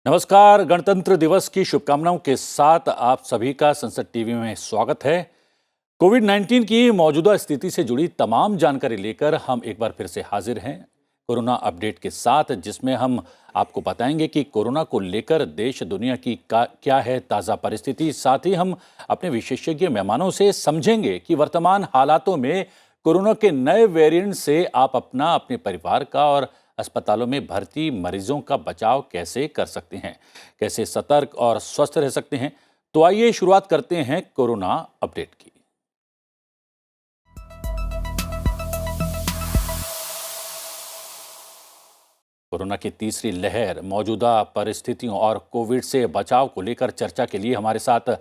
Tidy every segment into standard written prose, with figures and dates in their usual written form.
नमस्कार। गणतंत्र दिवस की शुभकामनाओं के साथ आप सभी का संसद टीवी में स्वागत है। कोविड-19 की मौजूदा स्थिति से जुड़ी तमाम जानकारी लेकर हम एक बार फिर से हाजिर हैं कोरोना अपडेट के साथ, जिसमें हम आपको बताएंगे कि कोरोना को लेकर देश दुनिया की क्या है ताज़ा परिस्थिति। साथ ही हम अपने विशेषज्ञ मेहमानों से समझेंगे कि वर्तमान हालातों में कोरोना के नए वेरिएंट से आप अपने परिवार का और अस्पतालों में भर्ती मरीजों का बचाव कैसे कर सकते हैं, कैसे सतर्क और स्वस्थ रह सकते हैं। तो आइए शुरुआत करते हैं कोरोना अपडेट की। कोरोना की तीसरी लहर, मौजूदा परिस्थितियों और कोविड से बचाव को लेकर चर्चा के लिए हमारे साथ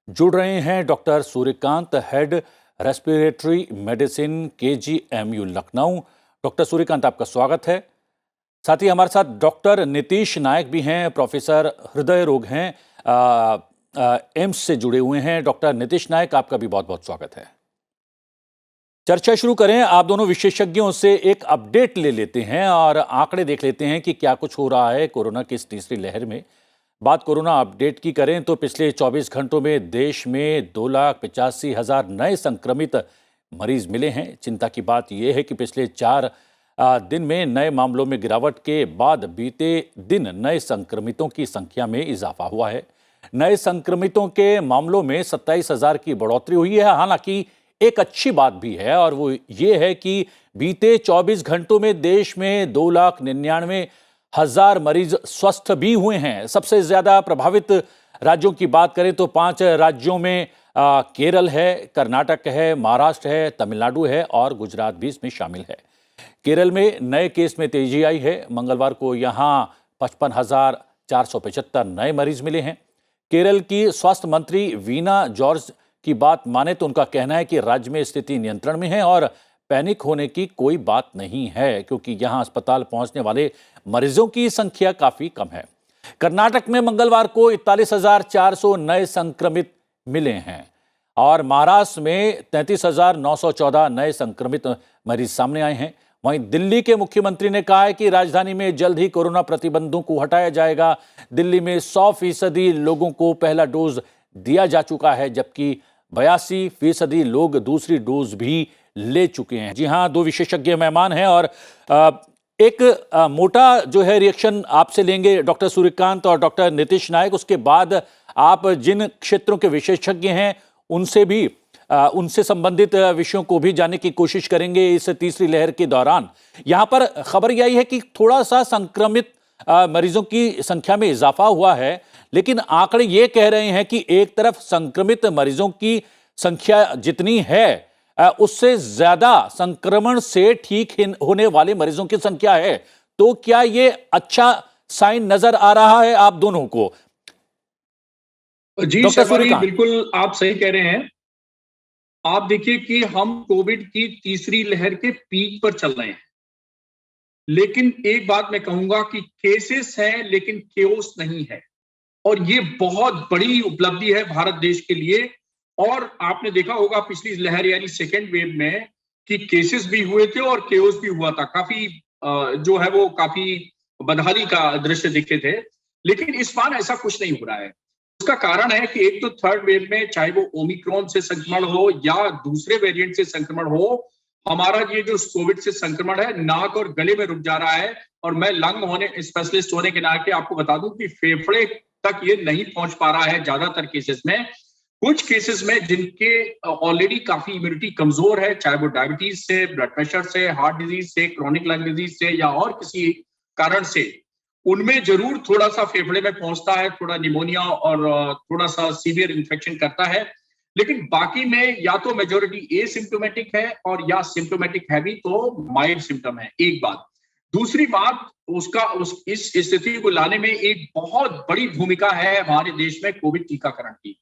जुड़ रहे हैं doctor Suryakant, head respiratory medicine, KGMU Lucknow. Doctor Suryakant, आपका स्वागत है। साथ ही हमारे साथ डॉक्टर नीतीश नायक भी हैं, प्रोफेसर हृदय रोग हैं, एम्स से जुड़े हुए हैं। डॉक्टर नीतीश नायक, आपका भी बहुत बहुत स्वागत है। चर्चा शुरू करें। आप दोनों विशेषज्ञों से एक अपडेट ले लेते हैं और आंकड़े देख लेते हैं कि क्या कुछ हो रहा है कोरोना की इस तीसरी लहर में। बात कोरोना अपडेट की करें तो पिछले 24 घंटों में देश में 2,85,000 नए संक्रमित मरीज मिले हैं। चिंता की बात यह है कि पिछले 4 दिन में नए मामलों में गिरावट के बाद बीते दिन नए संक्रमितों की संख्या में इजाफा हुआ है। नए संक्रमितों के मामलों में 27,000 की बढ़ोतरी हुई है। हालांकि एक अच्छी बात भी है और वो ये है कि बीते 24 घंटों में देश में 2,99,000 मरीज स्वस्थ भी हुए हैं। सबसे ज्यादा प्रभावित राज्यों की बात करें तो 5 राज्यों में केरल है, कर्नाटक है, महाराष्ट्र है, तमिलनाडु है और गुजरात भी इसमें शामिल है। केरल में नए केस में तेजी आई है। मंगलवार को यहां 55,475 नए मरीज मिले हैं। केरल की स्वास्थ्य मंत्री वीना जॉर्ज की बात माने तो उनका कहना है कि राज्य में स्थिति नियंत्रण में है और पैनिक होने की कोई बात नहीं है, क्योंकि यहां अस्पताल पहुंचने वाले मरीजों की संख्या काफी कम है। कर्नाटक में मंगलवार को 41,400 नए संक्रमित मिले हैं और महाराष्ट्र में 33,914 नए संक्रमित मरीज सामने आए हैं। वहीं दिल्ली के मुख्यमंत्री ने कहा है कि राजधानी में जल्द ही कोरोना प्रतिबंधों को हटाया जाएगा। दिल्ली में 100% लोगों को पहला डोज दिया जा चुका है, जबकि 82% लोग दूसरी डोज भी ले चुके हैं। जी हां, 2 विशेषज्ञ मेहमान हैं और एक मोटा जो है रिएक्शन आपसे लेंगे डॉक्टर सूर्यकांत और डॉक्टर नीतीश नायक। उसके बाद आप जिन क्षेत्रों के विशेषज्ञ हैं उनसे संबंधित विषयों को भी जानने की कोशिश करेंगे इस तीसरी लहर के दौरान। यहां पर खबर यही है कि थोड़ा सा संक्रमित मरीजों की संख्या में इजाफा हुआ है, लेकिन आंकड़े ये कह रहे हैं कि एक तरफ संक्रमित मरीजों की संख्या जितनी है उससे ज्यादा संक्रमण से ठीक होने वाले मरीजों की संख्या है। तो क्या ये अच्छा साइन नजर आ रहा है आप दोनों को? जी शर्मा जी, बिल्कुल आप सही कह रहे हैं। आप देखिए कि हम कोविड की तीसरी लहर के पीक पर चल रहे हैं, लेकिन एक बात मैं कहूंगा कि केसेस हैं लेकिन केओस नहीं है, और ये बहुत बड़ी उपलब्धि है भारत देश के लिए। और आपने देखा होगा पिछली लहर यानी सेकेंड वेव में कि केसेस भी हुए थे और केओस भी हुआ था। काफी जो है वो काफी बदहाली का दृश्य दिखे थे, लेकिन इस बार ऐसा कुछ नहीं हो रहा है। उसका कारण है कि एक तो थर्ड वेव में, चाहे वो ओमिक्रॉन से संक्रमण हो या दूसरे वेरिएंट से संक्रमण हो, हमारा ये जो कोविड से संक्रमण है नाक और गले में रुक जा रहा है। और मैं लंग होने स्पेशलिस्ट होने के नाते आपको बता दूं कि फेफड़े तक ये नहीं पहुंच पा रहा है ज्यादातर केसेस में। कुछ केसेस में जिनके ऑलरेडी काफी इम्यूनिटी कमजोर है, चाहे वो डायबिटीज से, ब्लड प्रेशर से, हार्ट डिजीज से, क्रोनिक लंग डिजीज से या और किसी कारण से, उनमें जरूर थोड़ा सा फेफड़े में पहुंचता है, थोड़ा निमोनिया और थोड़ा सा सीवियर इन्फेक्शन करता है। लेकिन बाकी में या तो मेजोरिटी एसिम्प्टोमेटिक है और या सिम्प्टोमेटिक है भी तो माइल्ड सिम्टम है। एक बात। दूसरी बात, इस स्थिति को लाने में एक बहुत बड़ी भूमिका है हमारे देश में कोविड टीकाकरण की।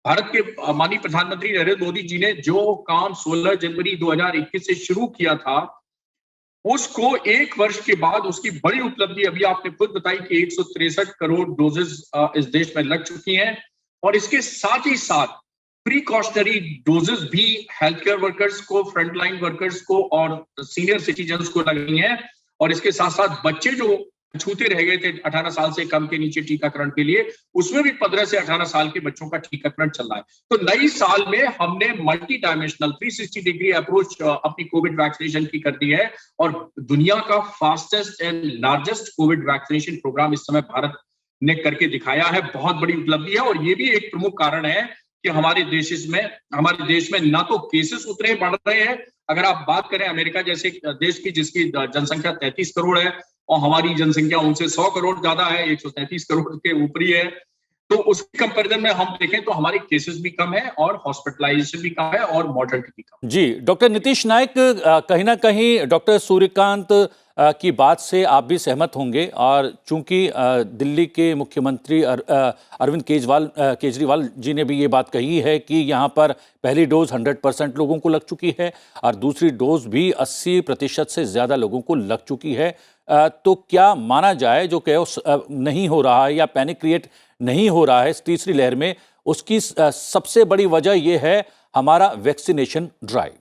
भारत के माननीय प्रधानमंत्री नरेंद्र मोदी जी ने जो काम 16 जनवरी 2021 से शुरू किया था, उसको 1 वर्ष के बाद उसकी बड़ी उपलब्धि अभी आपने खुद बताई कि 163 करोड़ डोजेस इस देश में लग चुकी हैं। और इसके साथ ही साथ प्रिकॉशनरी डोजेस भी हेल्थ केयर वर्कर्स को, फ्रंटलाइन वर्कर्स को और सीनियर सिटीजन्स को लगी हैं। और इसके साथ साथ बच्चे जो छूते रह गए थे 18 साल से कम के नीचे टीकाकरण के लिए, उसमें भी 15 से 18 साल के बच्चों का टीकाकरण चल रहा है। तो नई साल में हमने मल्टी डायमेंशनल 360 डिग्री अप्रोच अपनी कोविड वैक्सीनेशन की कर दी है और दुनिया का fastest and largest Covid vaccination program इस समय भारत ने करके दिखाया है। बहुत बड़ी उपलब्धि है और ये भी एक प्रमुख कारण है कि हमारे देश में ना तो केसेस उतने बढ़ रहे हैं। अगर आप बात करें अमेरिका जैसे देश की जिसकी जनसंख्या 33 करोड़ है और हमारी जनसंख्या उनसे 100 करोड़ ज्यादा है, 133 करोड़ के ऊपरी है, तो उसके कंपैरिजन में हम देखें तो हमारे केसेस भी कम है और हॉस्पिटलाइजेशन भी कम है और मॉर्टेलिटी भी कम है। जी, डॉक्टर नीतीश नाइक, कहीं ना कहीं डॉक्टर सूर्यकांत की बात से आप भी सहमत होंगे और चूंकि दिल्ली के मुख्यमंत्री अरविंद केजरीवाल जी ने भी ये बात कही है कि यहाँ पर पहली डोज 100% लोगों को लग चुकी है और दूसरी डोज भी 80% से ज़्यादा लोगों को लग चुकी है, तो क्या माना जाए जो कैओस नहीं हो रहा है या पैनिक क्रिएट नहीं हो रहा है इस तीसरी लहर में, उसकी सबसे बड़ी वजह यह है हमारा वैक्सीनेशन ड्राइव?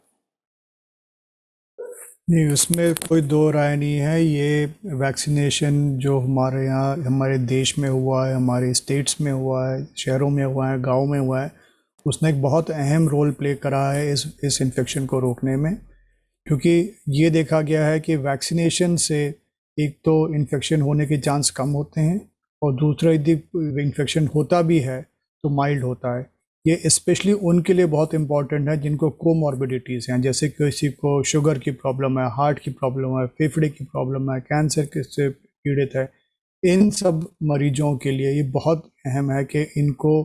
नहीं, उसमें कोई दो राय नहीं है। ये वैक्सीनेशन जो हमारे यहाँ हमारे देश में हुआ है, हमारे स्टेट्स में हुआ है, शहरों में हुआ है, गाँव में हुआ है, उसने एक बहुत अहम रोल प्ले करा है इस इन्फेक्शन को रोकने में। क्योंकि ये देखा गया है कि वैक्सीनेशन से एक तो इन्फेक्शन होने के चांस कम होते हैं और दूसरा यदि इन्फेक्शन होता भी है तो माइल्ड होता है। ये स्पेशली उनके लिए बहुत इंपॉर्टेंट है जिनको कोमॉर्बिडिटीज़ हैं, जैसे किसी को शुगर की प्रॉब्लम है, हार्ट की प्रॉब्लम है, फेफड़े की प्रॉब्लम है, कैंसर से पीड़ित है। इन सब मरीजों के लिए ये बहुत अहम है कि इनको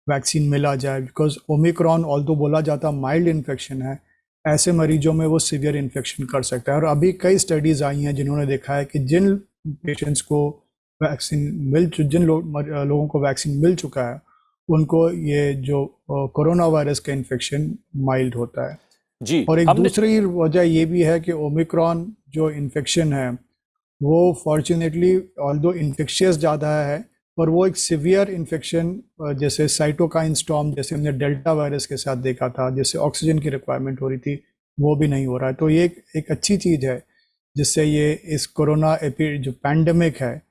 वैक्सीन मिला जाए, बिकॉज ओमिक्रॉन ऑल्दो बोला जाता माइल्ड इन्फेक्शन है, ऐसे मरीजों में वो सीवियर इन्फेक्शन कर सकता है। और अभी कई स्टडीज़ आई हैं जिन्होंने देखा है कि जिन पेशेंट्स को जिन लोगों को वैक्सीन मिल चुका है उनको ये जो कोरोना वायरस का इन्फेक्शन माइल्ड होता है। जी, और एक दूसरी वजह ये भी है कि ओमिक्रॉन जो इन्फेक्शन है वो फॉर्चुनेटली ऑल्दो इन्फेक्शियस ज़्यादा है, पर वो एक सिवियर इन्फेक्शन जैसे साइटोकाइन स्टॉर्म जैसे हमने डेल्टा वायरस के साथ देखा था, जैसे ऑक्सीजन की रिक्वायरमेंट हो रही थी, वो भी नहीं हो रहा है। तो ये एक अच्छी चीज़ है जिससे ये इस कोरोना जो पैंडमिक है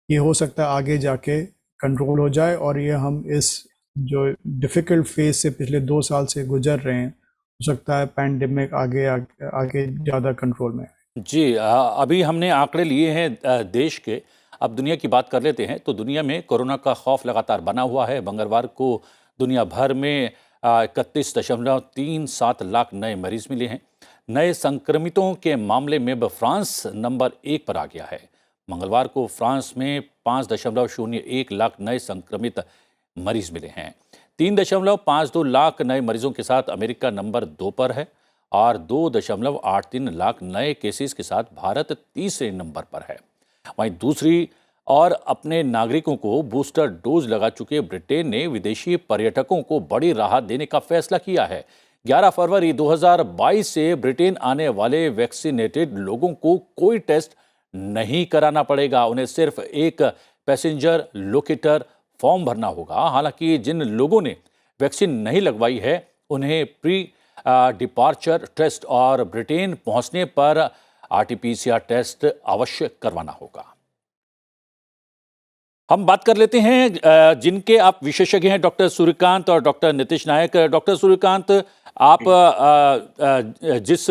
ये हो सकता है आगे जाके कंट्रोल हो जाए और ये हम इस जो डिफ़िकल्ट फेज से पिछले 2 साल से गुजर रहे हैं, हो सकता है पैंडमिक आगे ज़्यादा कंट्रोल में। जी, अभी हमने आंकड़े लिए हैं देश के, अब दुनिया की बात कर लेते हैं। तो दुनिया में कोरोना का खौफ लगातार बना हुआ है। मंगलवार को दुनिया भर में 31.37 लाख नए मरीज मिले हैं। नए संक्रमितों के मामले में अब फ्रांस नंबर 1 पर आ गया है। मंगलवार को फ्रांस में 5.01 लाख नए संक्रमित मरीज मिले हैं। 3.52 लाख नए मरीजों के साथ अमेरिका नंबर 2 पर है और 2.83 लाख नए केसेस के साथ भारत तीसरे नंबर पर है। वहीं दूसरी और अपने नागरिकों को बूस्टर डोज लगा चुके ब्रिटेन ने विदेशी पर्यटकों को बड़ी राहत देने का फैसला किया है। 11 फरवरी 2022 से ब्रिटेन आने वाले वैक्सीनेटेड लोगों को कोई टेस्ट नहीं कराना पड़ेगा। उन्हें सिर्फ एक पैसेंजर लोकेटर फॉर्म भरना होगा। हालांकि जिन लोगों ने वैक्सीन नहीं लगवाई है उन्हें प्री डिपार्चर टेस्ट और ब्रिटेन पहुंचने पर आरटी-पीसीआर टेस्ट अवश्य करवाना होगा। हम बात कर लेते हैं जिनके आप विशेषज्ञ हैं, डॉक्टर सूर्यकांत और डॉक्टर नीतीश नाइक। डॉक्टर सूर्यकांत, आप जिस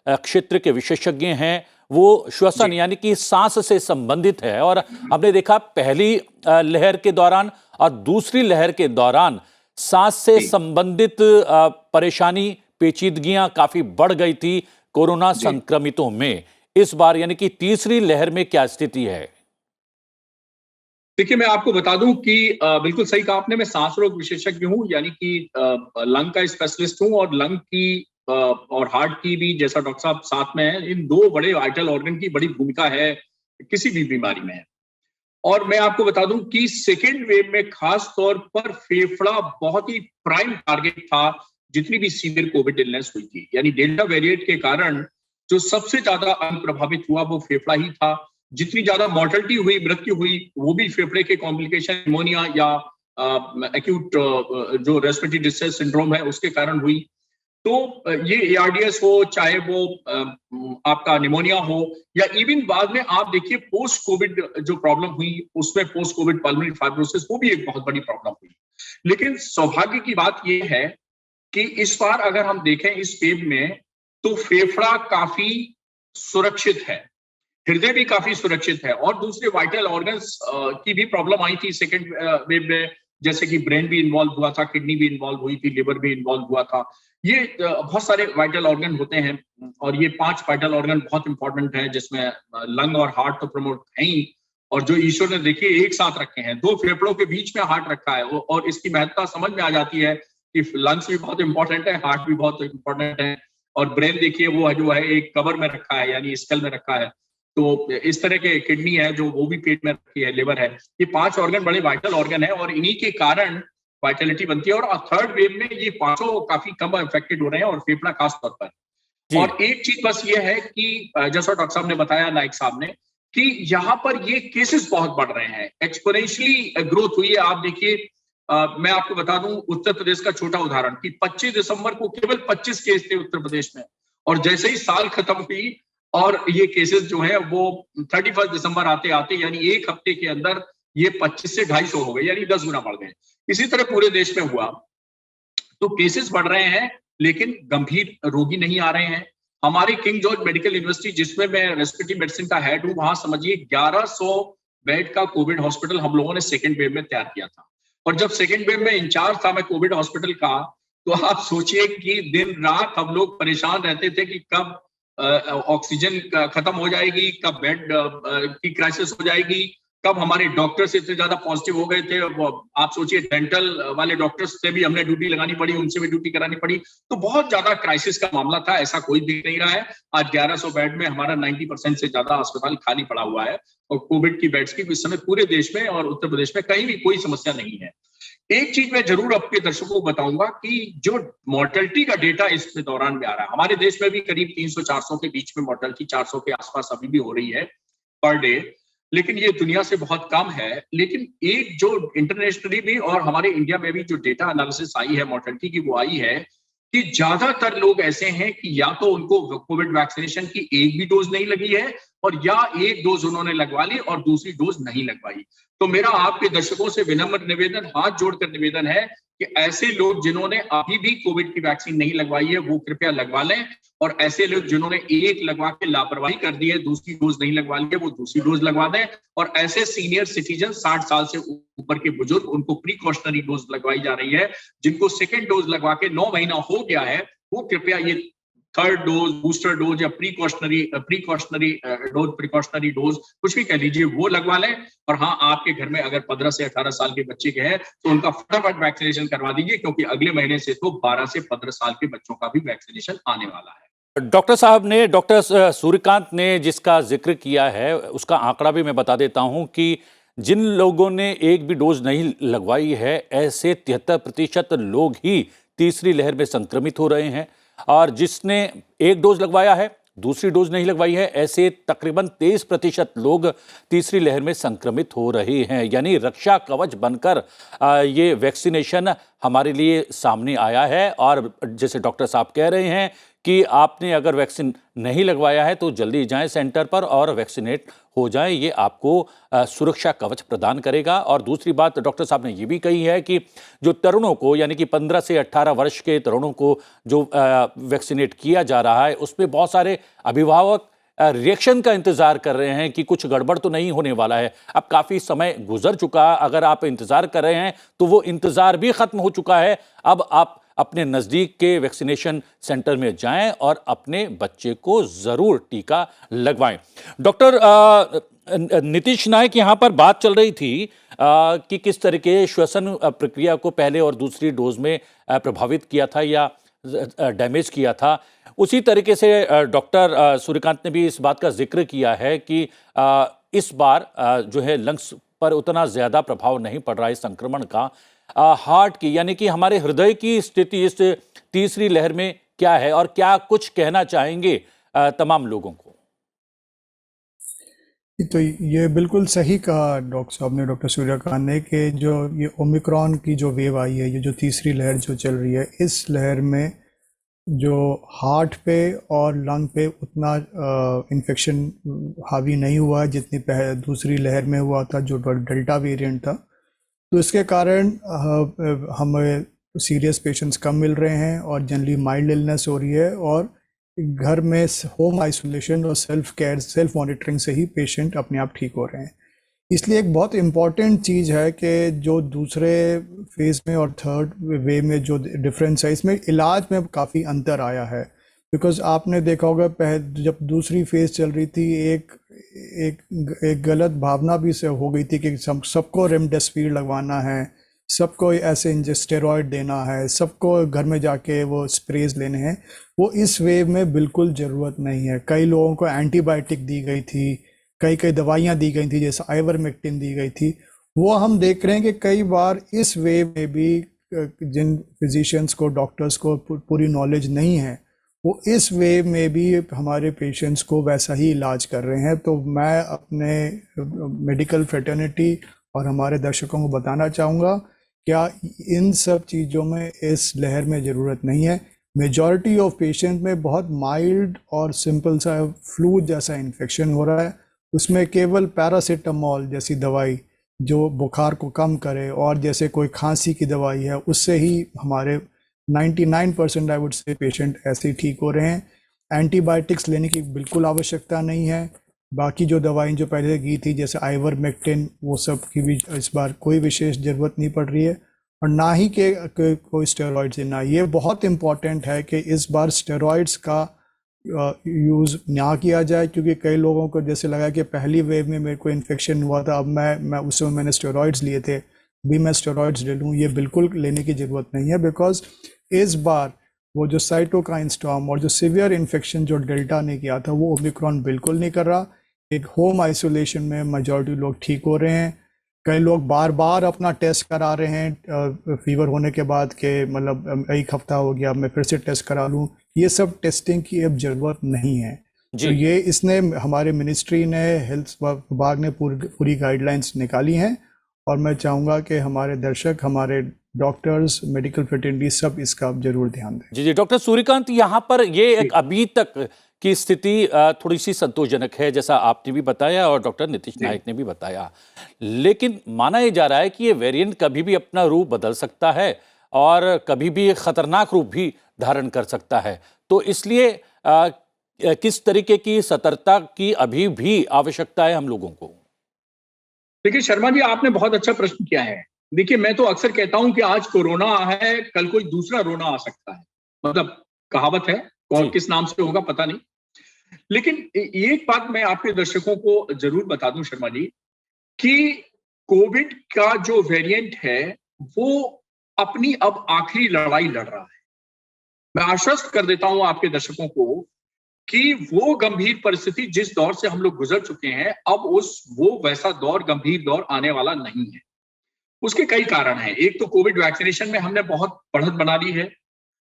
क्षेत्र के विशेषज्ञ हैं वो श्वसन यानी कि सांस से संबंधित है और हमने देखा पहली लहर के दौरान और दूसरी लहर के दौरान सांस से संबंधित परेशानी, पेचीदगियां काफी बढ़ गई थी कोरोना संक्रमितों में। इस बार यानी कि तीसरी लहर में क्या स्थिति है? देखिए, मैं आपको बता दूं कि बिल्कुल सही कहा आपने, मैं सांस रोग विशेषज्ञ हूं, यानी कि लंग का स्पेशलिस्ट हूं और लंग की और हार्ट की भी, जैसा डॉक्टर साहब साथ में है, इन दो बड़े वाइटल ऑर्गन की बड़ी भूमिका है किसी भी बीमारी में। और मैं आपको बता दूं कि सेकेंड वेव में खास तौर पर फेफड़ा बहुत ही प्राइम टारगेट था जितनी भी सीवियर कोविड इलनेस हुई थी। यानी डेल्टा वेरिएंट के कारण जो सबसे ज्यादा अंग प्रभावित हुआ वो फेफड़ा ही था। जितनी ज्यादा मॉर्टलिटी हुई, मृत्यु हुई, वो भी फेफड़े के कॉम्प्लिकेशन, निमोनिया या एक्यूट जो रेस्पिरेटरी डिस्ट्रेस सिंड्रोम है उसके कारण हुई। तो ये ARDS हो, चाहे वो आपका निमोनिया हो, या इवन बाद में आप देखिए पोस्ट कोविड जो प्रॉब्लम हुई, उसमें पोस्ट कोविड पल्मोनरी फाइब्रोसिस, वो भी एक बहुत बड़ी प्रॉब्लम हुई। लेकिन सौभाग्य की बात ये है कि इस बार अगर हम देखें इस वेव में, तो फेफड़ा काफी सुरक्षित है, हृदय भी काफी सुरक्षित है, और दूसरे वाइटल ऑर्गन्स की भी प्रॉब्लम आई थी सेकेंड वेव में, जैसे कि ब्रेन भी इन्वॉल्व हुआ था, किडनी भी इन्वॉल्व हुई थी, लिवर भी इन्वॉल्व हुआ था। ये बहुत सारे वाइटल ऑर्गन होते हैं, और ये 5 वाइटल ऑर्गन बहुत इंपॉर्टेंट है, जिसमें लंग और हार्ट तो प्रमोट है ही, और जो ईश्वर ने देखिए एक साथ रखे हैं, 2 फेफड़ों के बीच में हार्ट रखा है, और इसकी महत्ता समझ में आ जाती है कि लंग्स भी बहुत इंपॉर्टेंट है, हार्ट भी बहुत इंपॉर्टेंट है, और ब्रेन देखिए वो है जो है एक कवर में रखा है, यानी स्कल में रखा है। तो इस तरह के किडनी है जो वो भी पेट में रखी है, लिवर है, ये 5 ऑर्गन बड़े वाइटल ऑर्गन है, और इन्हीं के कारण वाइटलिटी बनती है। और थर्ड वेव में ये 5 काफी कम अफेक्टेड हो रहे हैं, और फेफड़ा खास तौर पर। और एक चीज बस ये है कि जैसा डॉक्टर साहब ने बताया, नाइक साहब ने, कि यहाँ पर ये केसेस बहुत बढ़ रहे हैं, एक्सपोनेंशियली ग्रोथ हुई है। आप देखिए, मैं आपको बता दूं उत्तर प्रदेश का छोटा उदाहरण, कि 25 दिसंबर को केवल 25 केस थे उत्तर प्रदेश में, और जैसे ही साल खत्म हुई और ये केसेस जो है वो 31 दिसंबर आते आते, यानी एक हफ्ते के अंदर ये 25 से 250 हो गए, यानी 10 गुना बढ़ गए। इसी तरह पूरे देश में हुआ। तो केसेस बढ़ रहे हैं, लेकिन गंभीर रोगी नहीं आ रहे हैं। हमारे किंग जॉर्ज मेडिकल यूनिवर्सिटी, जिसमें मैं रेस्पिरेटरी मेडिसिन का हेड हूं, वहां समझिए 1100 बेड का कोविड हॉस्पिटल हम लोगों ने सेकेंड वेव में तैयार किया था। और जब सेकेंड वेव में इंचार्ज था मैं कोविड हॉस्पिटल का, तो आप सोचिए कि दिन रात हम लोग परेशान रहते थे कि कब ऑक्सीजन खत्म हो जाएगी, कब बेड की क्राइसिस हो जाएगी, कब हमारे डॉक्टर्स इतने ज्यादा पॉजिटिव हो गए थे। वो आप सोचिए, डेंटल वाले डॉक्टर्स से भी हमने ड्यूटी लगानी पड़ी, उनसे भी ड्यूटी करानी पड़ी। तो बहुत ज्यादा क्राइसिस का मामला था, ऐसा कोई दिख नहीं रहा है। आज 1100 बेड में हमारा 90% से ज्यादा अस्पताल खाली पड़ा हुआ है, और कोविड की बेड्स की इस समय पूरे देश में और उत्तर प्रदेश में कहीं भी कोई समस्या नहीं है। एक चीज मैं जरूर आपके दर्शकों को बताऊंगा कि जो मॉर्टेलिटी का डेटा इस दौरान में आ रहा है, हमारे देश में भी करीब 300-400 के बीच में मॉर्टेलिटी, 400 के आसपास अभी भी हो रही है पर डे, लेकिन ये दुनिया से बहुत कम है। लेकिन एक जो इंटरनेशनली भी और हमारे इंडिया में भी जो डेटा एनालिसिस आई है मॉर्टेलिटी की, वो आई है कि ज्यादातर लोग ऐसे हैं कि या तो उनको कोविड वैक्सीनेशन की एक भी डोज नहीं लगी है, और या एक डोज उन्होंने लगवा ली और दूसरी डोज नहीं लगवाई। तो मेरा आपके दर्शकों से विनम्र निवेदन, हाथ जोड़कर निवेदन है कि ऐसे लोग जिन्होंने अभी भी कोविड की वैक्सीन नहीं लगवाई है, वो कृपया लगवा लें, और ऐसे लोग जिन्होंने एक लगवा के लापरवाही कर दी है, दूसरी डोज नहीं लगवा ली है, वो दूसरी डोज लगवा दें। और ऐसे सीनियर सिटीजन, 60 साल से ऊपर के बुजुर्ग, उनको प्रिकॉशनरी डोज लगवाई जा रही है। जिनको सेकेंड डोज लगवा के 9 महीना हो गया है, वो कृपया ये थर्ड डोज, बूस्टर डोज या प्रिकॉशनरी डोज, कुछ भी कह लीजिए, वो लगवा लें। और हाँ, आपके घर में अगर 15 से 18 साल के बच्चे के हैं, तो उनका फटाफट वैक्सीनेशन करवा दीजिए, क्योंकि अगले महीने से तो 12 से 15 साल के बच्चों का भी वैक्सीनेशन आने वाला है। डॉक्टर साहब ने, डॉक्टर सूर्यकांत ने जिसका जिक्र किया है, उसका आंकड़ा भी मैं बता देता हूं कि जिन लोगों ने एक भी डोज नहीं लगवाई है, ऐसे 73% लोग ही तीसरी लहर में संक्रमित हो रहे हैं, और जिसने एक डोज लगवाया है, दूसरी डोज नहीं लगवाई है, ऐसे तकरीबन 23% लोग तीसरी लहर में संक्रमित हो रहे हैं। यानी रक्षा कवच बनकर ये वैक्सीनेशन हमारे लिए सामने आया है। और जैसे डॉक्टर साहब कह रहे हैं कि आपने अगर वैक्सीन नहीं लगवाया है तो जल्दी जाएं सेंटर पर और वैक्सीनेट हो जाएं, ये आपको सुरक्षा कवच प्रदान करेगा। और दूसरी बात डॉक्टर साहब ने ये भी कही है कि जो तरुणों को, यानी कि 15 से 18 वर्ष के तरुणों को जो वैक्सीनेट किया जा रहा है, उसमें बहुत सारे अभिभावक रिएक्शन का इंतजार कर रहे हैं कि कुछ गड़बड़ तो नहीं होने वाला है। अब काफ़ी समय गुजर चुका, अगर आप इंतजार कर रहे हैं तो वो इंतजार भी खत्म हो चुका है। अब आप अपने नज़दीक के वैक्सीनेशन सेंटर में जाएं और अपने बच्चे को ज़रूर टीका लगवाएं। डॉक्टर नीतीश नायक, यहाँ पर बात चल रही थी कि किस तरह के श्वसन प्रक्रिया को पहले और दूसरी डोज में प्रभावित किया था या डैमेज किया था। उसी तरीके से डॉक्टर सूर्यकांत ने भी इस बात का जिक्र किया है कि इस बार जो है लंग्स पर उतना ज़्यादा प्रभाव नहीं पड़ रहा है संक्रमण का। हार्ट की, यानी कि हमारे हृदय की स्थिति इस तीसरी लहर में क्या है, और क्या कुछ कहना चाहेंगे तमाम लोगों को? तो ये बिल्कुल सही कहा डॉक्टर साहब ने, डॉक्टर सूर्यकांत ने, कि जो ये ओमिक्रॉन की जो वेव आई है, ये जो तीसरी लहर जो चल रही है, इस लहर में जो हार्ट पे और लंग पे उतना इन्फेक्शन हावी नहीं हुआ है जितनी दूसरी लहर में हुआ था, जो डेल्टा वेरिएंट था। तो इसके कारण हमें सीरियस पेशेंट्स कम मिल रहे हैं और जनरली माइल्ड इलनेस हो रही है, और घर में होम आइसोलेशन और सेल्फ केयर, सेल्फ मॉनिटरिंग से ही पेशेंट अपने आप ठीक हो रहे हैं। इसलिए एक बहुत इम्पॉर्टेंट चीज़ है कि जो दूसरे फेज़ में और थर्ड वे में जो डिफरेंस है, इसमें इलाज में काफ़ी अंतर आया है। बिकॉज आपने देखा होगा जब दूसरी फेज़ चल रही थी, एक गलत भावना भी से हो गई थी कि सबको रेमडेसिविर लगवाना है, सबको ऐसे स्टेरॉयड देना है, सबको घर में जाके वो स्प्रेज लेने हैं। वो इस वेव में बिल्कुल ज़रूरत नहीं है। कई लोगों को एंटीबायोटिक दी गई थी, कई दवाइयाँ दी गई थी, जैसे आइवरमेक्टिन दी गई थी। वो हम देख रहे हैं कि कई बार इस वेव में भी जिन फिजिशियंस को, डॉक्टर्स को पूरी नॉलेज नहीं है, वो इस वेव में भी हमारे पेशेंट्स को वैसा ही इलाज कर रहे हैं। तो मैं अपने मेडिकल फ्रेटर्निटी और हमारे दर्शकों को बताना चाहूँगा, क्या इन सब चीज़ों में इस लहर में ज़रूरत नहीं है। मेजॉरिटी ऑफ पेशेंट में बहुत माइल्ड और सिंपल सा फ्लू जैसा इन्फेक्शन हो रहा है, उसमें केवल पैरासीटामोल जैसी दवाई जो बुखार को कम करे, और जैसे कोई खांसी की दवाई है, उससे ही हमारे 99% आई वुड से पेशेंट ऐसे ही ठीक हो रहे हैं। एंटीबायोटिक्स लेने की बिल्कुल आवश्यकता नहीं है। बाकी जो दवाई जो पहले की थी, जैसे आइवरमेक्टिन, वो सब की भी इस बार कोई विशेष ज़रूरत नहीं पड़ रही है, और ना ही कोई स्टेरॉइड्स देना। ये बहुत इम्पॉर्टेंट है कि इस बार स्टेरॉइड्स का यूज़ ना किया जाए, क्योंकि कई लोगों को जैसे लगा कि पहली वेव में मेरे को इन्फेक्शन हुआ था, अब मैं उस समय मैंने स्टेरॉइड्स लिए थे, भी मैं स्टेरॉइड्स ले लूँ। ये बिल्कुल लेने की ज़रूरत नहीं है, बिकॉज इस बार वो जो साइटोकाइन स्टॉर्म और जो सीवियर इन्फेक्शन जो डेल्टा ने किया था, वो ओमिक्रॉन बिल्कुल नहीं कर रहा। एक होम आइसोलेशन में मेजॉरिटी लोग ठीक हो रहे हैं। कई लोग बार बार अपना टेस्ट करा रहे हैं फीवर होने के बाद, के मतलब एक हफ्ता हो गया, मैं फिर से टेस्ट करा लूँ। ये सब टेस्टिंग की अब ज़रूरत नहीं है। तो ये इसने हमारे मिनिस्ट्री ने, हेल्थ विभाग ने पूरी गाइडलाइंस निकाली हैं, और मैं चाहूँगा कि हमारे दर्शक, हमारे डॉक्टर्स, मेडिकल फ्रेटर्निटी सब इसका जरूर ध्यान दें। जी डॉक्टर सूर्यकांत, यहाँ पर ये एक अभी तक की स्थिति थोड़ी सी संतोषजनक है, जैसा आपने भी बताया और डॉक्टर नीतीश नाइक ने भी बताया। लेकिन माना यह जा रहा है कि ये वेरिएंट कभी भी अपना रूप बदल सकता है और कभी भी खतरनाक रूप भी धारण कर सकता है। तो इसलिए किस तरीके की सतर्कता की अभी भी आवश्यकता है हम लोगों को? देखिए शर्मा जी, आपने बहुत अच्छा प्रश्न किया है। देखिए, मैं तो अक्सर कहता हूं कि आज कोरोना है, कल कोई दूसरा रोना आ सकता है। मतलब कहावत है, कौन किस नाम से होगा पता नहीं। लेकिन एक बात मैं आपके दर्शकों को जरूर बता दूं शर्मा जी, कि कोविड का जो वेरिएंट है वो अपनी अब आखिरी लड़ाई लड़ रहा है। मैं आश्वस्त कर देता हूं आपके दर्शकों को कि वो गंभीर परिस्थिति जिस दौर से हम लोग गुजर चुके हैं, अब वो वैसा दौर, गंभीर दौर आने वाला नहीं है। उसके कई कारण हैं। एक तो कोविड वैक्सीनेशन में हमने बहुत बढ़त बना ली है।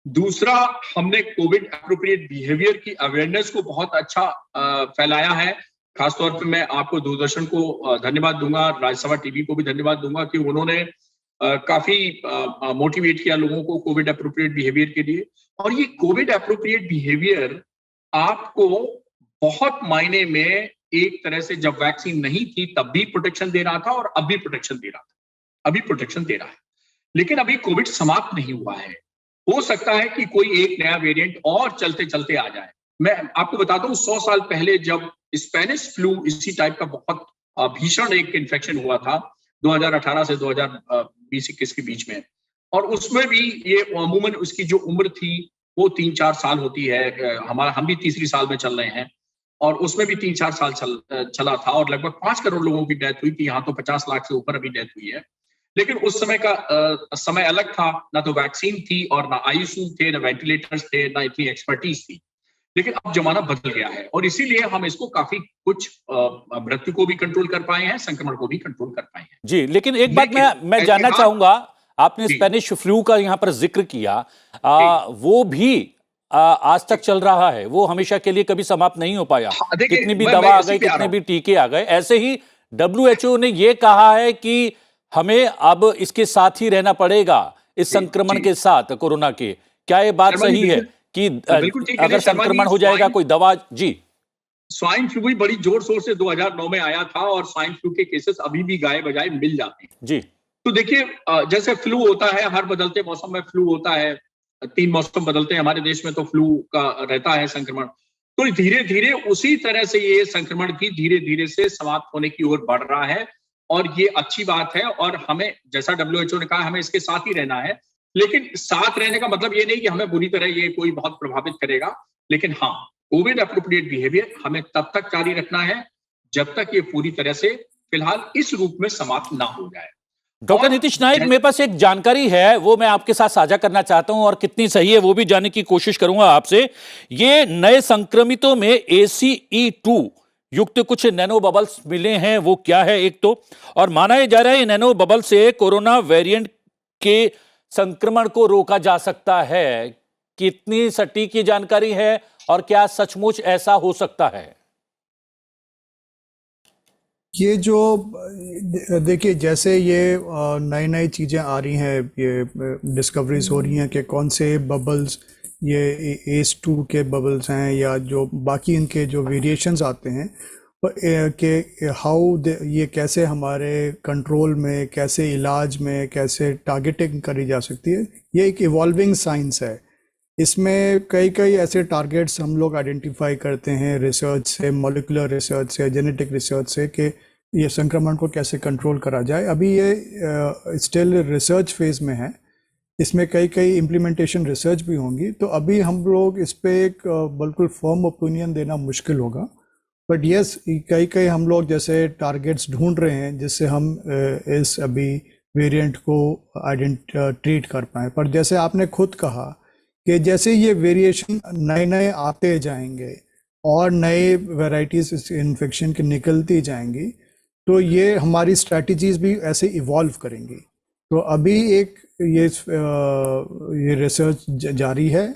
दूसरा, हमने कोविड एप्रोप्रिएट बिहेवियर की अवेयरनेस को बहुत अच्छा फैलाया है। खासतौर पे मैं आपको दूरदर्शन को धन्यवाद दूंगा, राज्यसभा टीवी को भी धन्यवाद दूंगा कि उन्होंने काफी मोटिवेट किया लोगों को कोविड एप्रोप्रिएट बिहेवियर के लिए। और ये कोविड एप्रोप्रिएट बिहेवियर आपको बहुत मायने में एक तरह से, जब वैक्सीन नहीं थी तब भी प्रोटेक्शन दे रहा था और अब भी प्रोटेक्शन दे रहा था, अभी प्रोटेक्शन दे रहा है। लेकिन अभी कोविड समाप्त नहीं हुआ है। हो सकता है कि कोई एक नया वेरिएंट और चलते चलते आ जाए। मैं आपको बताता हूँ, 100 साल पहले जब स्पेनिश फ्लू इसी टाइप का बहुत भीषण एक इन्फेक्शन हुआ था 2018 से 2020-21 के बीच में, और उसमें भी ये अमूमन उसकी जो उम्र थी वो 3-4 साल होती है। हम भी तीसरी साल में चल रहे हैं, और उसमें भी 3-4 साल चला था, और लगभग 5 करोड़ लोगों की डेथ हुई थी। यहाँ तो 50 लाख से ऊपर अभी डेथ हुई है। लेकिन उस समय का समय अलग था, ना तो वैक्सीन थी और ना आईसीयू थे, ना वेंटिलेटर्स थे, ना इतनी एक्सपर्टीज थी। लेकिन अब जमाना बदल गया है, और इसीलिए हम इसको काफी कुछ मृत्यु को भी कंट्रोल कर पाए हैं, संक्रमण को भी कंट्रोल कर पाए हैं। जी, लेकिन एक बात मैं जानना चाहूंगा, आपने स्पेनिश फ्लू का यहाँ पर जिक्र किया, वो भी आज तक चल रहा है, वो हमेशा के लिए कभी समाप्त नहीं हो पाया। कितनी भी दवा आ गई, कितने भी टीके आ गए, ऐसे ही WHO ने ये कहा है कि हमें अब इसके साथ ही रहना पड़ेगा, इस संक्रमण के साथ, कोरोना के। क्या ये बात सही है कि तो बिल्कुल ठीक है अगर शर्मा जी, संक्रमण हो जाएगा कोई दवा? जी स्वाइन फ्लू भी बड़ी जोर शोर से 2009 में आया था और स्वाइन फ्लू के केसेस अभी भी गाये बजाय मिल जाते हैं। जी तो देखिए जैसे फ्लू होता है, हर बदलते मौसम में फ्लू होता है, 3 मौसम बदलते हैं हमारे देश में, तो फ्लू का रहता है संक्रमण। तो धीरे धीरे उसी तरह से ये संक्रमण भी धीरे धीरे से समाप्त होने की ओर बढ़ रहा है और ये अच्छी बात है। और हमें, जैसा WHO ने कहा, हमें इसके साथ ही रहना है। लेकिन साथ रहने का मतलब ये नहीं कि हमें बुरी तरह ये कोई बहुत प्रभावित करेगा, लेकिन हाँ, कोविड एप्रोप्रिएट बिहेवियर हमें तब तक जारी रखना है जब तक ये पूरी तरह से फिलहाल इस रूप में समाप्त ना हो जाए। डॉक्टर नीतीश नाइक, मेरे पास एक जानकारी है, वो मैं आपके साथ साझा करना चाहता हूं और कितनी सही है वो भी जानने की कोशिश करूंगा आपसे। ये नए संक्रमितों में ACE2 युक्त कुछ नैनो बबल्स मिले हैं, वो क्या है एक तो, और माना जा रहा है ये नैनो बबल से कोरोना वेरिएंट के संक्रमण को रोका जा सकता है। कितनी सटीक ये जानकारी है और क्या सचमुच ऐसा हो सकता है? ये जो देखिए, जैसे ये नई नई चीज़ें आ रही हैं, ये डिस्कवरीज हो रही हैं कि कौन से बबल्स ये ACE2 के बबल्स हैं या जो बाकी इनके जो वेरिएशंस आते हैं, कि ये कैसे हमारे कंट्रोल में, कैसे इलाज में, कैसे टारगेटिंग करी जा सकती है। ये एक इवॉल्विंग साइंस है। इसमें कई ऐसे टारगेट्स हम लोग आइडेंटिफाई करते हैं रिसर्च से, मॉलिक्यूलर रिसर्च से, जेनेटिक रिसर्च से, कि ये संक्रमण को कैसे कंट्रोल करा जाए। अभी ये स्टिल रिसर्च फेज में है, इसमें कई इम्प्लीमेंटेशन रिसर्च भी होंगी। तो अभी हम लोग इस पे एक बिल्कुल फर्म ओपिनियन देना मुश्किल होगा। बट यस, कई हम लोग जैसे टारगेट्स ढूंढ रहे हैं जिससे हम इस अभी वेरिएंट को ट्रीट कर पाएँ। पर जैसे आपने खुद कहा कि जैसे ये वेरिएशन नए आते जाएंगे और नए वैरायटीज इस इन्फेक्शन की निकलती जाएंगी, तो ये हमारी स्ट्रैटेजीज भी ऐसे इवॉल्व करेंगी। तो अभी एक ये रिसर्च जारी है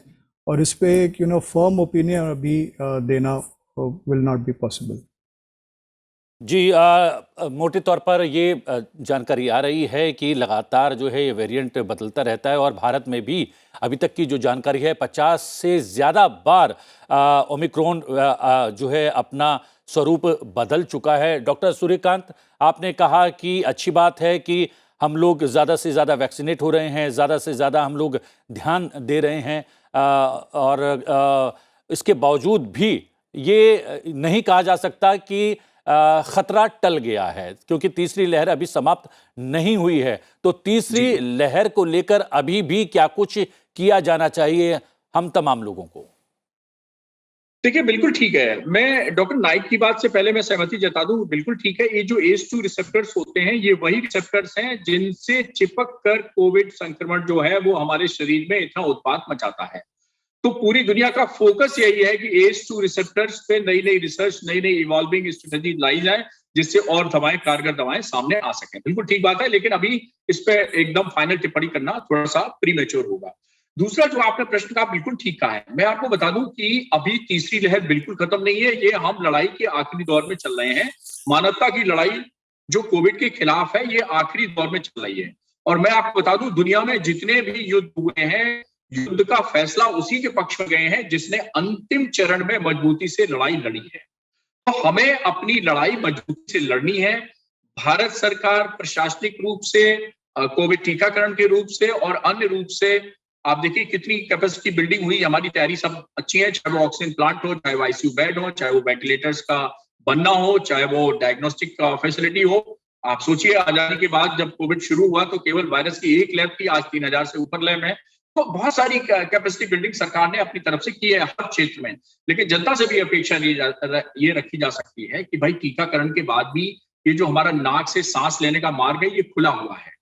और इस पे एक फर्म ओपिनियन अभी देना विल नॉट बी पॉसिबल। जी, मोटे तौर पर ये जानकारी आ रही है कि लगातार जो है ये वेरिएंट बदलता रहता है और भारत में भी अभी तक की जो जानकारी है 50 से ज़्यादा बार ओमिक्रॉन जो है अपना स्वरूप बदल चुका है। डॉक्टर सूर्यकांत, आपने कहा कि अच्छी बात है कि हम लोग ज़्यादा से ज़्यादा वैक्सीनेट हो रहे हैं, ज़्यादा से ज़्यादा हम लोग ध्यान दे रहे हैं, और इसके बावजूद भी ये नहीं कहा जा सकता कि खतरा टल गया है, क्योंकि तीसरी लहर अभी समाप्त नहीं हुई है। तो तीसरी लहर को लेकर अभी भी क्या कुछ किया जाना चाहिए हम तमाम लोगों को? देखिए, बिल्कुल ठीक है। मैं डॉक्टर नाइक की बात से पहले मैं सहमति जता दूं, बिल्कुल ठीक है। ये जो ACE2 रिसेप्टर्स होते हैं, ये वही रिसेप्टर्स हैं जिनसे चिपक कर कोविड संक्रमण जो है वो हमारे शरीर में इतना उत्पात मचाता है। तो पूरी दुनिया का फोकस यही है कि ACE2 रिसेप्टर्स पे नई नई रिसर्च, नई नई इवॉल्विंग स्ट्रेटेजी लाई जाए, जिससे और दवाएं, कारगर दवाएं सामने आ सकें। बिल्कुल ठीक बात है, लेकिन अभी इस पे एकदम फाइनल टिप्पणी करना थोड़ा सा प्रीमेच्योर होगा। दूसरा जो आपने प्रश्न कहा, बिल्कुल ठीक कहा है। मैं आपको बता दूं कि अभी तीसरी लहर बिल्कुल खत्म नहीं है। ये हम लड़ाई के आखिरी दौर में चल रहे हैं। मानवता की लड़ाई जो कोविड के खिलाफ है, ये आखिरी दौर में चल रही है। और मैं आपको बता दूं, दुनिया में जितने भी युद्ध हुए हैं, युद्ध का फैसला उसी के पक्ष में गए हैं जिसने अंतिम चरण में मजबूती से लड़ाई लड़ी है। तो हमें अपनी लड़ाई मजबूती से लड़नी है। भारत सरकार प्रशासनिक रूप से, कोविड टीकाकरण के रूप से और अन्य रूप से, आप देखिए कितनी कैपेसिटी बिल्डिंग हुई। हमारी तैयारी सब अच्छी है, चाहे वो ऑक्सीजन प्लांट हो, चाहे वो ICU बेड हो, चाहे वो वेंटिलेटर्स का बनना हो, चाहे वो डायग्नोस्टिक का फैसिलिटी हो। आप सोचिए, आजादी के बाद जब कोविड शुरू हुआ तो केवल वायरस की एक लैब थी, आज 3000 से ऊपर लैब है। तो बहुत सारी कैपेसिटी बिल्डिंग सरकार ने अपनी तरफ से की है हर क्षेत्र में। लेकिन जनता से भी अपेक्षा ये रखी जा सकती है कि भाई टीकाकरण के बाद भी ये जो हमारा नाक से सांस लेने का मार्ग है, ये खुला हुआ है।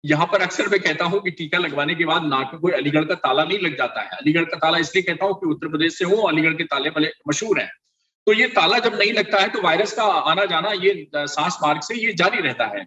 यहाँ पर अक्सर मैं कहता हूं कि टीका लगवाने के बाद नाक में कोई अलीगढ़ का ताला नहीं लग जाता है। अलीगढ़ का ताला इसलिए कहता हूं कि उत्तर प्रदेश से हूं, अलीगढ़ के ताले बड़े मशहूर हैं। तो ये ताला जब नहीं लगता है तो वायरस का आना जाना ये सांस मार्ग से ये जारी रहता है।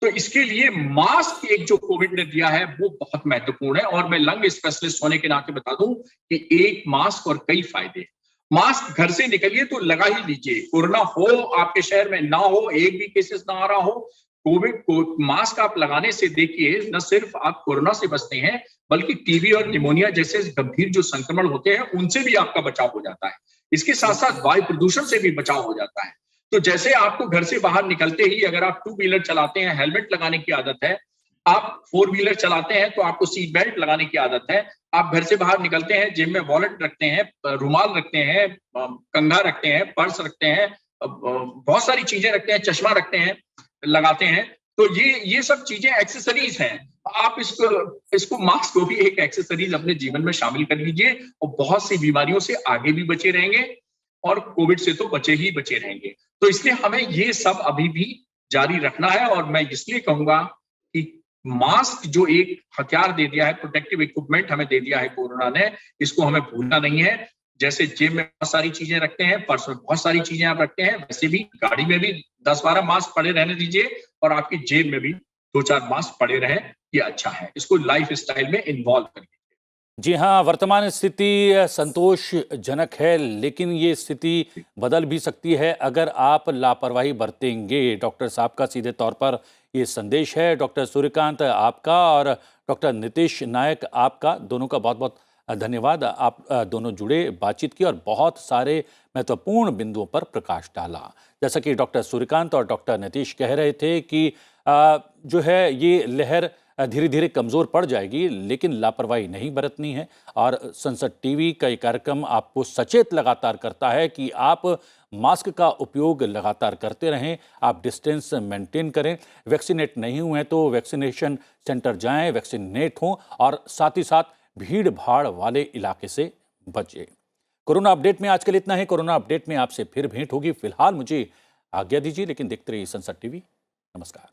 तो इसके लिए मास्क एक जो कोविड ने दिया है वो बहुत महत्वपूर्ण है। और मैं लंग स्पेशलिस्ट होने के नाते बता दूं कि एक मास्क और कई फायदे। मास्क घर से निकलिए तो लगा ही लीजिए, कोरोना हो आपके शहर में ना हो, एक भी केसेस ना आ रहा हो, कोविड को मास्क आप लगाने से देखिए न सिर्फ आप कोरोना से बचते हैं, बल्कि टीबी और निमोनिया जैसे गंभीर जो संक्रमण होते हैं उनसे भी आपका बचाव हो जाता है। इसके साथ साथ वायु प्रदूषण से भी बचाव हो जाता है। तो जैसे आपको घर से बाहर निकलते ही अगर आप टू व्हीलर चलाते हैं, हेलमेट लगाने की आदत है, आप फोर व्हीलर चलाते हैं तो आपको सीट बेल्ट लगाने की आदत है, आप घर से बाहर निकलते हैं, जेब में वॉलेट रखते हैं, रुमाल रखते हैं, कंघा रखते हैं, पर्स रखते हैं, बहुत सारी चीजें रखते हैं, चश्मा रखते हैं, लगाते हैं, तो ये सब चीजें एक्सेसरीज हैं। आप इसको मास्क को भी एक एक्सेसरीज अपने जीवन में शामिल कर लीजिए और बहुत सी बीमारियों से आगे भी बचे रहेंगे और कोविड से तो बचे ही बचे रहेंगे। तो इसलिए हमें ये सब अभी भी जारी रखना है और मैं इसलिए कहूंगा कि मास्क जो एक हथियार दे दिया है, प्रोटेक्टिव इक्विपमेंट हमें दे दिया है कोरोना ने, इसको हमें भूलना नहीं है। जैसे जेब में बहुत सारी चीजें रखते हैं, पर्स में बहुत सारी चीजें आप रखते हैं, वैसे भी गाड़ी में भी 10-12 मास्क पड़े रहने दीजिए और आपकी जेब में भी 2-4 मास्क पड़े रहे, ये अच्छा है। इसको लाइफ स्टाइल में इन्वॉल्व करिए। जी हाँ, वर्तमान स्थिति संतोषजनक है, लेकिन ये स्थिति बदल भी सकती है अगर आप लापरवाही बरतेंगे। डॉक्टर साहब का सीधे तौर पर ये संदेश है। डॉक्टर सूर्यकांत आपका और डॉक्टर नीतीश नायक आपका, दोनों का बहुत बहुत धन्यवाद। आप दोनों जुड़े, बातचीत की और बहुत सारे महत्वपूर्ण बिंदुओं पर प्रकाश डाला। जैसा कि डॉक्टर सूर्यकांत और डॉक्टर नीतीश कह रहे थे कि जो है ये लहर धीरे धीरे कमज़ोर पड़ जाएगी, लेकिन लापरवाही नहीं बरतनी है। और संसद टीवी का ये कार्यक्रम आपको सचेत लगातार करता है कि आप मास्क का उपयोग लगातार करते रहें, आप डिस्टेंस मेंटेन करें, वैक्सीनेट नहीं हुए तो वैक्सीनेशन सेंटर जाएं, वैक्सीनेट हों और साथ ही साथ भीड़ भाड़ वाले इलाके से बचें। कोरोना अपडेट में आज के लिए इतना है। कोरोना अपडेट में आपसे फिर भेंट होगी। फिलहाल मुझे आज्ञा दीजिए, लेकिन देखते रहिए संसद टीवी। नमस्कार।